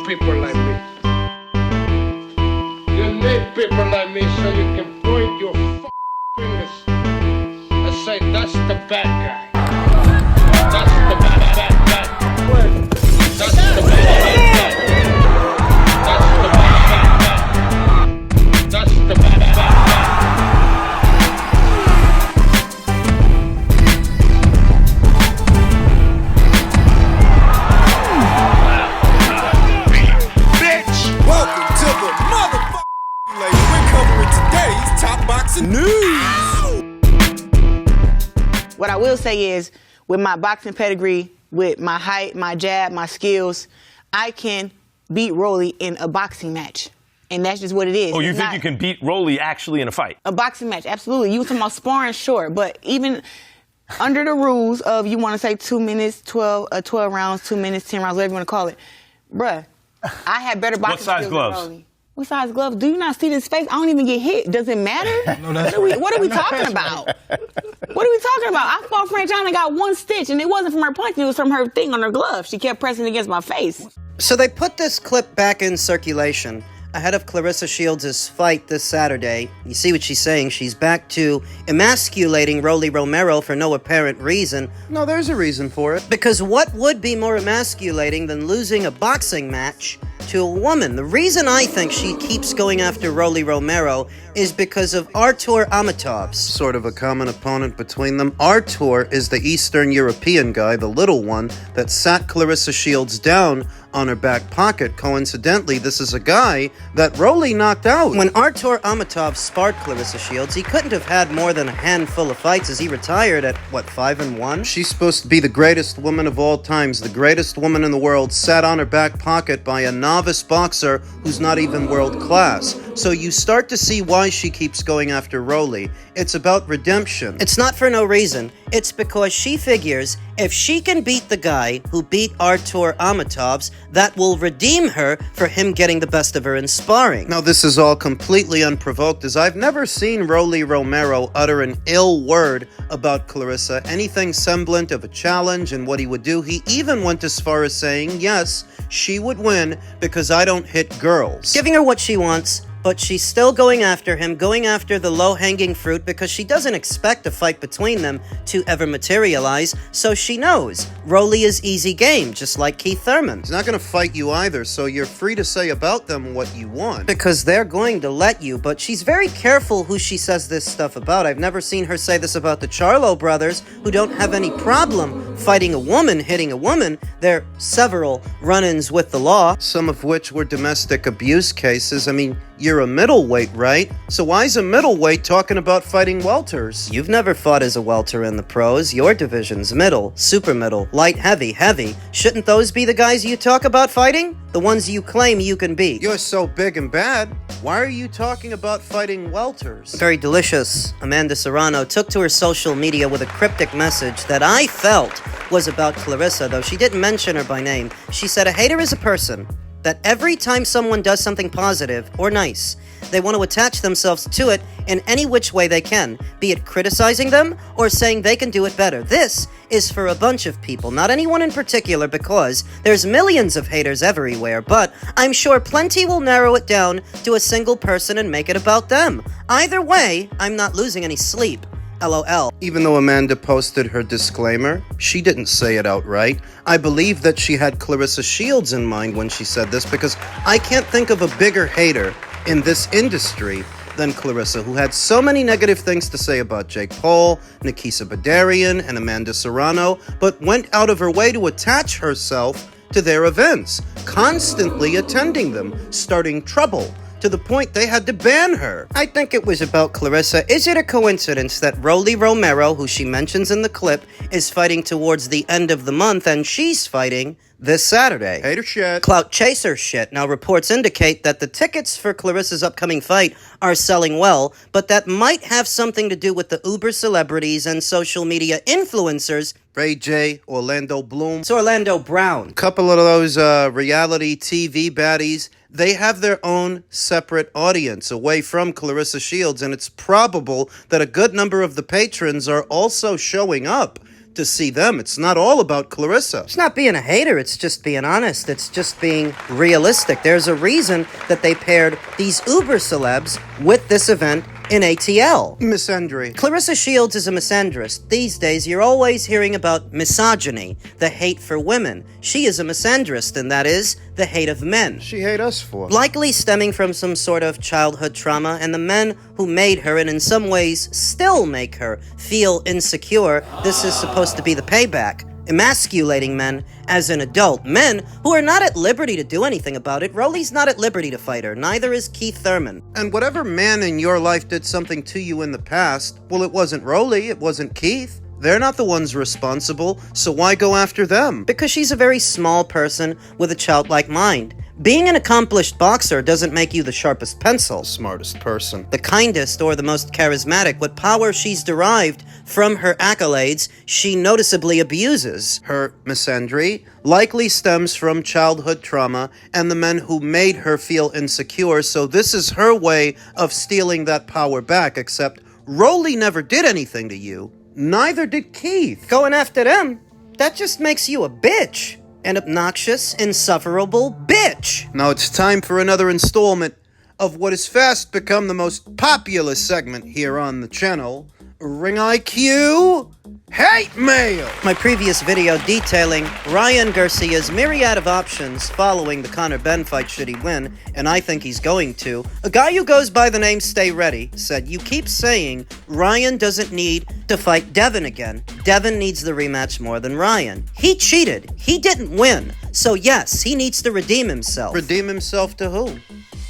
people like me. You need people like me so you can point your fingers and say, that's the bad guy. That's the bad guy. That's the bad guy. That's the bad guy. That's the bad guy. What I will say is, with my boxing pedigree, with my height, my jab, my skills, I can beat Rolly in a boxing match. And that's just what it is. Oh, you think you can beat Rolly actually in a fight? A boxing match, absolutely. You were talking about sparring, sure. But even under the rules of, you want to say 2 minutes, 12 rounds, 2 minutes, 10 rounds, whatever you want to call it. Bruh, I had better boxing skills than Rolly. What size gloves? Do you not see this face? I don't even get hit. Does it matter? No, that's what are we talking about? What are we talking about? I fought French Anna and got one stitch, and it wasn't from her punching, it was from her thing on her glove. She kept pressing against my face. So they put this clip back in circulation ahead of Clarissa Shields' fight this Saturday. You see what she's saying. She's back to emasculating Rolly Romero for no apparent reason. No, there's a reason for it. Because what would be more emasculating than losing a boxing match to a woman? The reason I think she keeps going after Rolly Romero is because of Artur Amatov's. Sort of a common opponent between them. Artur is the Eastern European guy, the little one, that sat Clarissa Shields down on her back pocket. Coincidentally, this is a guy that Rolly knocked out. When Artur Amatov sparred Clarissa Shields, he couldn't have had more than a handful of fights as he retired at, 5-1? She's supposed to be the greatest woman of all times, the greatest woman in the world, sat on her back pocket by a novice boxer who's not even world class. So you start to see why she keeps going after Rolly. It's about redemption. It's not for no reason. It's because she figures if she can beat the guy who beat Artur Amatov's, that will redeem her for him getting the best of her in sparring. Now, this is all completely unprovoked, as I've never seen Rolly Romero utter an ill word about Clarissa, anything semblant of a challenge and what he would do. He even went as far as saying, yes, she would win because I don't hit girls. Giving her what she wants, but she's still going after him, going after the low-hanging fruit because she doesn't expect a fight between them to ever materialize, so she knows Rolly is easy game, just like Keith Thurman. He's not going to fight you either, so you're free to say about them what you want. Because they're going to let you, but she's very careful who she says this stuff about. I've never seen her say this about the Charlo brothers, who don't have any problem fighting a woman, hitting a woman. There are several run-ins with the law. Some of which were domestic abuse cases. I mean, you're a middleweight, right? So why is a middleweight talking about fighting welters? You've never fought as a welter in the pros. Your division's middle, super middle, light, heavy, heavy. Shouldn't those be the guys you talk about fighting? The ones you claim you can beat. You're so big and bad. Why are you talking about fighting welters? Very delicious. Amanda Serrano took to her social media with a cryptic message that I felt was about Clarissa, though she didn't mention her by name. She said, a hater is a person that every time someone does something positive or nice, they want to attach themselves to it in any which way they can, be it criticizing them or saying they can do it better. This is for a bunch of people, not anyone in particular, because there's millions of haters everywhere, but I'm sure plenty will narrow it down to a single person and make it about them. Either way, I'm not losing any sleep. LOL. Even though Amanda posted her disclaimer, she didn't say it outright. I believe that she had Clarissa Shields in mind when she said this, because I can't think of a bigger hater in this industry than Clarissa, who had so many negative things to say about Jake Paul, Nikisa Badarian, and Amanda Serrano, but went out of her way to attach herself to their events, constantly attending them, starting trouble, to the point they had to ban her. I think it was about Clarissa. Is it a coincidence that Rolly Romero, who she mentions in the clip, is fighting towards the end of the month and she's fighting this Saturday? Hater shit. Clout chaser shit. Now, reports indicate that the tickets for Clarissa's upcoming fight are selling well, but that might have something to do with the uber celebrities and social media influencers. Ray J, Orlando Bloom. It's Orlando Brown. Couple of those reality TV baddies. They have their own separate audience away from Clarissa Shields, and it's probable that a good number of the patrons are also showing up to see them. It's not all about Clarissa. It's not being a hater, it's just being honest. It's just being realistic. There's a reason that they paired these uber celebs with this event in ATL. Misandry. Clarissa Shields is a misandrist. These days, you're always hearing about misogyny, the hate for women. She is a misandrist, and that is the hate of men. She hate us for. Likely stemming from some sort of childhood trauma, and the men who made her, and in some ways still make her, feel insecure. This is supposed to be the payback. Emasculating men as an adult. Men who are not at liberty to do anything about it. Rolly's not at liberty to fight her. Neither is Keith Thurman. And whatever man in your life did something to you in the past, well, it wasn't Rolly, it wasn't Keith. They're not the ones responsible, so why go after them? Because she's a very small person with a childlike mind. Being an accomplished boxer doesn't make you the sharpest pencil. Smartest person. The kindest or the most charismatic. What power she's derived from her accolades, she noticeably abuses. Her misandry likely stems from childhood trauma and the men who made her feel insecure, so this is her way of stealing that power back, except Rolly never did anything to you. Neither did Keith. Going after them, that just makes you a bitch. An obnoxious, insufferable bitch. Now it's time for another installment of what has fast become the most popular segment here on the channel, Ring IQ Hate Mail! My previous video detailing Ryan Garcia's myriad of options following the Conor Benn fight should he win, and I think he's going to. A guy who goes by the name Stay Ready said, "You keep saying Ryan doesn't need to fight Devin again. Devin needs the rematch more than Ryan. He cheated. He didn't win. So yes, he needs to redeem himself." Redeem himself to who?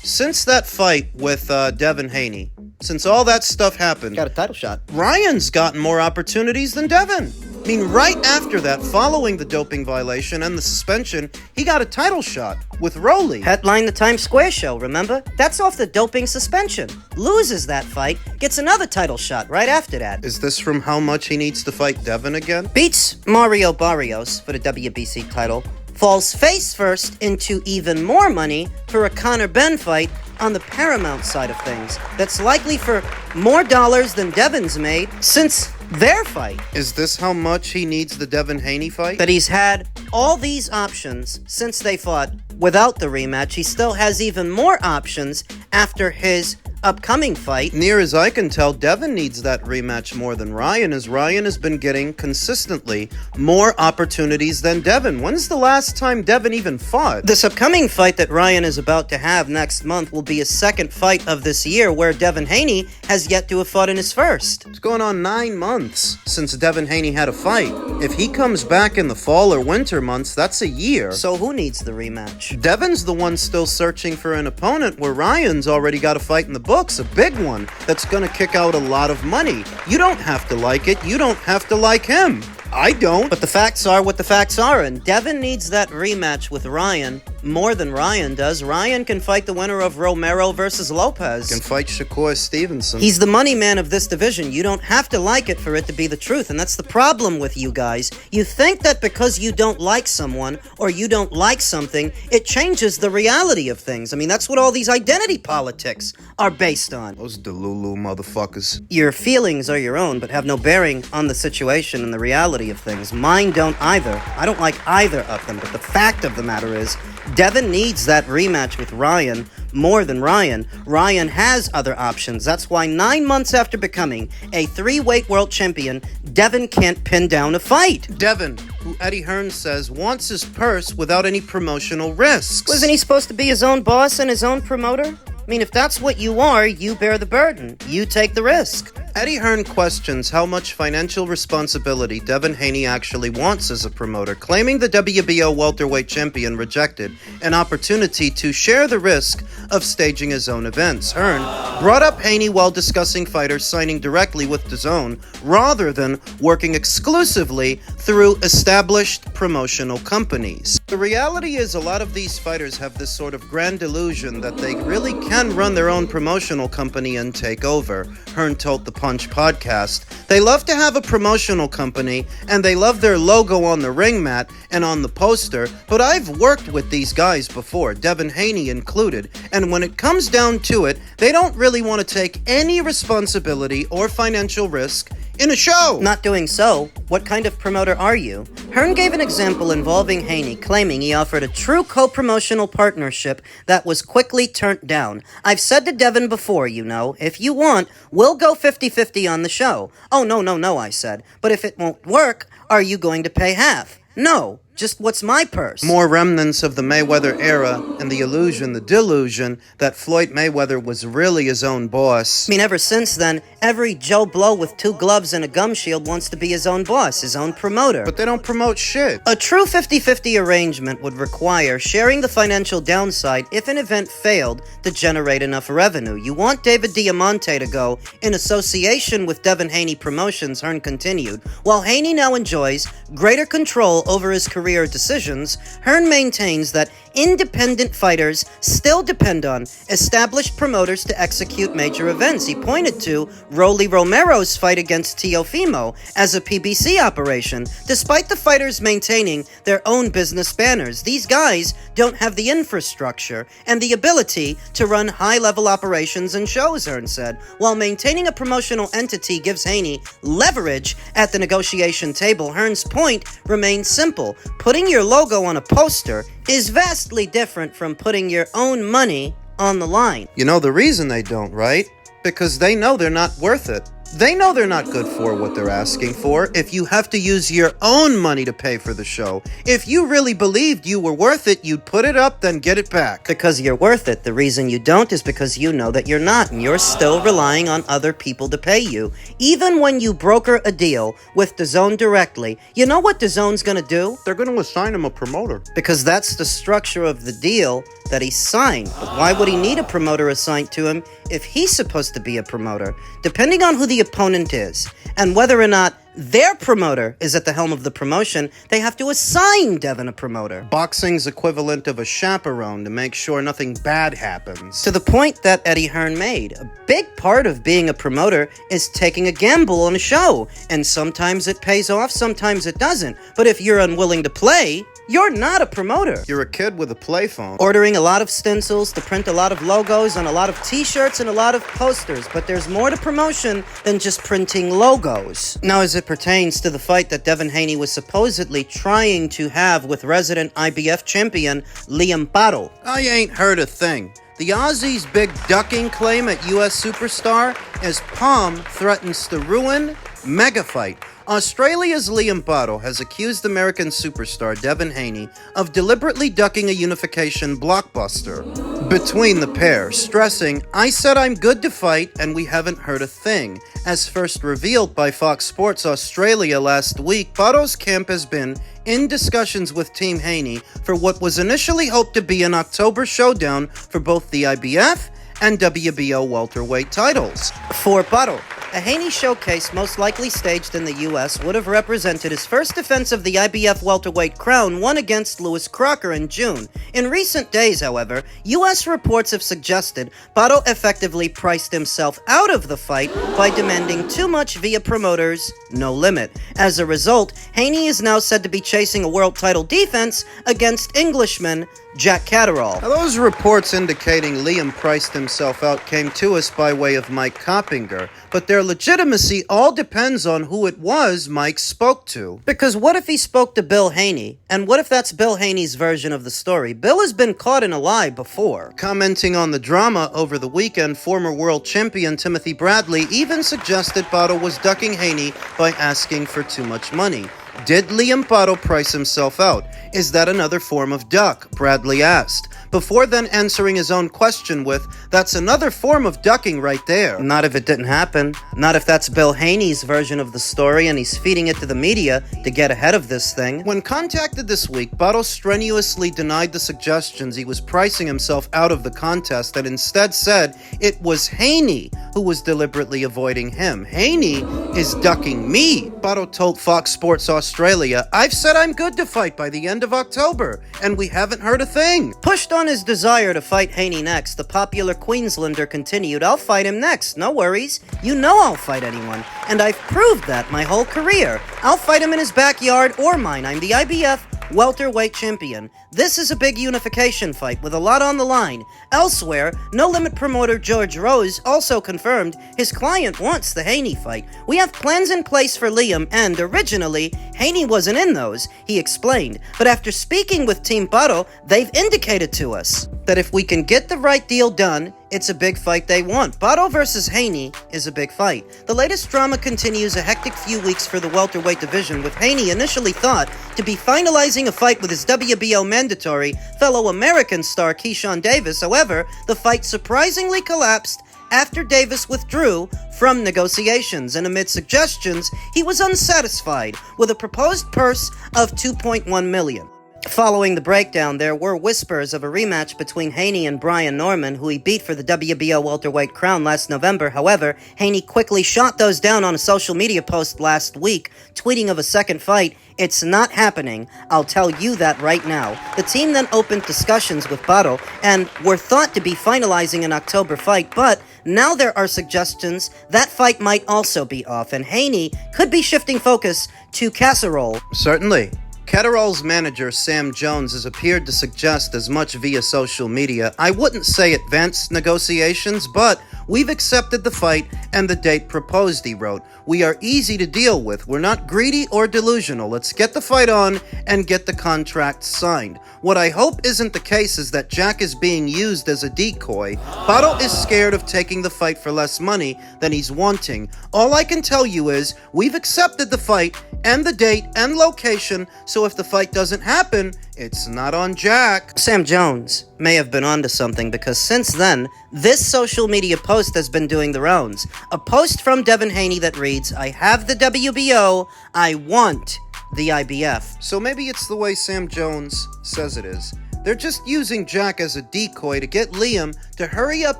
Since that fight with Devin Haney, since all that stuff happened, Got a title shot. Ryan's gotten more opportunities than Devin. I mean, right after that, following the doping violation and the suspension, he got a title shot with Rolly. Headline the Times Square show, remember? That's off the doping suspension. Loses that fight, gets another title shot right after that. Is this from how much he needs to fight Devin again? Beats Mario Barrios for the WBC title. Falls face first into even more money for a Conor Benn fight on the Paramount side of things. That's likely for more dollars than Devin's made since their fight. Is this how much he needs the Devin Haney fight? That he's had all these options since they fought without the rematch. He still has even more options after his upcoming fight. Near as I can tell, Devin needs that rematch more than Ryan, as Ryan has been getting consistently more opportunities than Devin. When's the last time Devin even fought? This upcoming fight that Ryan is about to have next month will be his second fight of this year, where Devin Haney has yet to have fought in his first. It's going on 9 months since Devin Haney had a fight. If he comes back in the fall or winter months, that's a year. So who needs the rematch? Devin's the one still searching for an opponent, where Ryan's already got a fight in the books, a big one, that's gonna kick out a lot of money. You don't have to like it, you don't have to like him. I don't. But the facts are what the facts are, and Devin needs that rematch with Ryan more than Ryan does. Ryan can fight the winner of Romero versus Lopez. Can fight Shakur Stevenson. He's the money man of this division. You don't have to like it for it to be the truth, and that's the problem with you guys. You think that because you don't like someone or you don't like something, it changes the reality of things. I mean, that's what all these identity politics are based on. Those Delulu motherfuckers. Your feelings are your own, but have no bearing on the situation and the reality of things. Mine don't either. I don't like either of them, but the fact of the matter is, Devin needs that rematch with Ryan more than Ryan. Ryan has other options. That's why 9 months after becoming a 3-weight world champion, Devin can't pin down a fight. Devin, who Eddie Hearn says wants his purse without any promotional risks. Wasn't he supposed to be his own boss and his own promoter? I mean, if that's what you are, you bear the burden. You take the risk. Eddie Hearn questions how much financial responsibility Devin Haney actually wants as a promoter, claiming the WBO welterweight champion rejected an opportunity to share the risk of staging his own events. Hearn brought up Haney while discussing fighters signing directly with DAZN rather than working exclusively through established promotional companies. The reality is a lot of these fighters have this sort of grand delusion that they really can run their own promotional company and take over. Hearn told the Punch podcast, they love to have a promotional company and they love their logo on the ring mat and on the poster, but I've worked with these guys before, Devin Haney included, and when it comes down to it, they don't really want to take any responsibility or financial risk in a show. Not doing so, what kind of promoter are you? Hearn gave an example involving Haney, claiming he offered a true co-promotional partnership that was quickly turned down. I've said to Devin before, if you want, we'll go 50-50 on the show. Oh, no, I said. But if it won't work, are you going to pay half? No. Just what's my purse? More remnants of the Mayweather era and the illusion, the delusion that Floyd Mayweather was really his own boss. I mean, ever since then, every Joe Blow with 2 gloves and a gum shield wants to be his own boss, his own promoter. But they don't promote shit. A true 50-50 arrangement would require sharing the financial downside if an event failed to generate enough revenue. You want David Diamante to go in association with Devin Haney Promotions, Hearn continued. While Haney now enjoys greater control over his career decisions, Hearn maintains that independent fighters still depend on established promoters to execute major events. He pointed to Rolly Romero's fight against Teofimo as a PBC operation. Despite the fighters maintaining their own business banners, these guys don't have the infrastructure and the ability to run high-level operations and shows, Hearn said. While maintaining a promotional entity gives Haney leverage at the negotiation table, Hearn's point remains simple. Putting your logo on a poster is vastly different from putting your own money on the line. You know the reason they don't, right? Because they know they're not worth it. They know they're not good for what they're asking for. If you have to use your own money to pay for the show, if you really believed you were worth it, you'd put it up, then get it back. Because you're worth it. The reason you don't is because you know that you're not, and you're still relying on other people to pay you. Even when you broker a deal with DAZN directly, you know what DAZN's gonna do? They're going to assign him a promoter. Because that's the structure of the deal that he signed. But why would he need a promoter assigned to him if he's supposed to be a promoter? Depending on who the opponent is, and whether or not their promoter is at the helm of the promotion, they have to assign Devin a promoter. Boxing's equivalent of a chaperone to make sure nothing bad happens. To the point that Eddie Hearn made, a big part of being a promoter is taking a gamble on a show, and sometimes it pays off, sometimes it doesn't. But if you're unwilling to play, you're not a promoter. You're a kid with a play phone. Ordering a lot of stencils to print a lot of logos on a lot of t-shirts and a lot of posters, but there's more to promotion than just printing logos. Now, as it pertains to the fight that Devin Haney was supposedly trying to have with resident IBF champion Liam Paro, I ain't heard a thing. The Aussie's big ducking claim at US Superstar as Palm threatens to ruin mega fight. Australia's Liam Paro has accused American superstar Devin Haney of deliberately ducking a unification blockbuster between the pair, stressing, "I said I'm good to fight and we haven't heard a thing." As first revealed by Fox Sports Australia last week, Paro's camp has been in discussions with Team Haney for what was initially hoped to be an October showdown for both the IBF and WBO welterweight titles. For Paro, a Haney showcase most likely staged in the U.S. would have represented his first defense of the IBF welterweight crown, won against Lewis Crocker in June. In recent days, however, U.S. reports have suggested Paro effectively priced himself out of the fight by demanding too much via promoters No Limit. As a result, Haney is now said to be chasing a world title defense against Englishman Jack Catterall. Now, those reports indicating Liam priced himself out came to us by way of Mike Coppinger, but their legitimacy all depends on who it was Mike spoke to. Because what if he spoke to Bill Haney? And what if that's Bill Haney's version of the story? Bill has been caught in a lie before. Commenting on the drama over the weekend, former world champion Timothy Bradley even suggested Paro was ducking Haney by asking for too much money. Did Liam Paro price himself out? Is that another form of duck? Bradley asked, before then answering his own question with, "That's another form of ducking right there." Not if it didn't happen. Not if that's Bill Haney's version of the story and he's feeding it to the media to get ahead of this thing. When contacted this week, Paro strenuously denied the suggestions he was pricing himself out of the contest and instead said it was Haney who was deliberately avoiding him. Haney is ducking me. Paro told Fox Sports Australia, "I've said I'm good to fight by the end of October, and we haven't heard a thing." Pushed on his desire to fight Haney next, the popular Queenslander continued, "I'll fight him next, no worries. You know I'll fight anyone, and I've proved that my whole career. I'll fight him in his backyard or mine. I'm the IBF welterweight champion. This is a big unification fight with a lot on the line. Elsewhere, No Limit promoter George Rose also confirmed his client wants the Haney fight. We have plans in place for Liam, and originally, Haney wasn't in those, he explained. But after speaking with Team Paro, they've indicated to us that if we can get the right deal done, it's a big fight they want. Paro versus Haney is a big fight. The latest drama continues a hectic few weeks for the welterweight division, with Haney initially thought to be finalizing a fight with his WBO mandatory fellow American star Keyshawn Davis. However, the fight surprisingly collapsed after Davis withdrew from negotiations, and amid suggestions, he was unsatisfied with a proposed purse of $2.1 million. Following the breakdown, there were whispers of a rematch between Haney and Brian Norman, who he beat for the WBO welterweight crown last November. However, Haney quickly shot those down on a social media post last week, tweeting of a second fight. It's not happening, I'll tell you that right now. The team then opened discussions with Paro and were thought to be finalizing an October fight, but now there are suggestions that fight might also be off, and Haney could be shifting focus to Casserole. Certainly. Catterall's manager, Sam Jones, has appeared to suggest as much via social media. I wouldn't say advanced negotiations, but we've accepted the fight and the date proposed, he wrote. We are easy to deal with. We're not greedy or delusional. Let's get the fight on and get the contract signed. What I hope isn't the case is that Jack is being used as a decoy. Paro is scared of taking the fight for less money than he's wanting. All I can tell you is we've accepted the fight and the date and location, so if the fight doesn't happen, it's not on Jack. Sam Jones may have been onto something, because since then, this social media post has been doing the rounds. A post from Devin Haney that reads, I have the WBO, I want the IBF. So maybe it's the way Sam Jones says it is. They're just using Jack as a decoy to get Liam to hurry up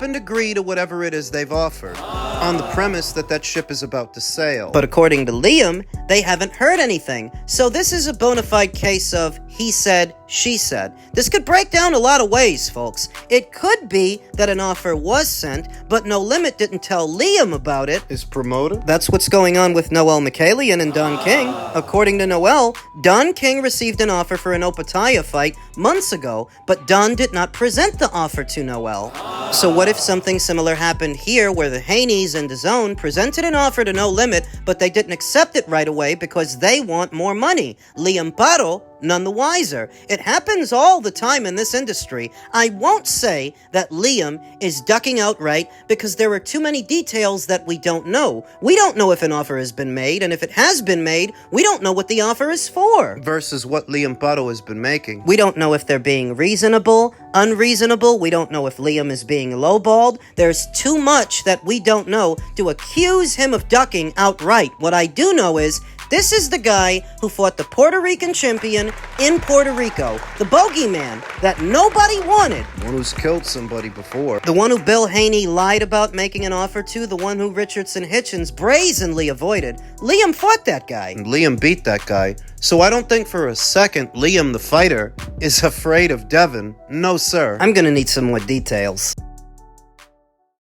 and agree to whatever it is they've offered, on the premise that that ship is about to sail. But according to Liam, they haven't heard anything. So this is a bona fide case of he said, she said. This could break down a lot of ways, folks. It could be that an offer was sent, but No Limit didn't tell Liam about it. His promoter? That's what's going on with Noel Mikhalian and Don King. According to Noel, Don King received an offer for an Opataya fight months ago, but Don did not present the offer to Noel. So what if something similar happened here, where the Haneys and DAZN presented an offer to No Limit, but they didn't accept it right away because they want more money? Liam Paro none the wiser. It happens all the time in this industry. I won't say that Liam is ducking outright, because there are too many details that we don't know. We don't know if an offer has been made, and if it has been made, we don't know what the offer is for. Versus what Liam Paro has been making. We don't know if they're being reasonable, unreasonable. We don't know if Liam is being lowballed. There's too much that we don't know to accuse him of ducking outright. What I do know is, this is the guy who fought the Puerto Rican champion in Puerto Rico. The bogeyman that nobody wanted. One who's killed somebody before. The one who Bill Haney lied about making an offer to. The one who Richardson Hitchens brazenly avoided. Liam fought that guy. And Liam beat that guy. So I don't think for a second Liam the fighter is afraid of Devin. No, sir. I'm gonna need some more details.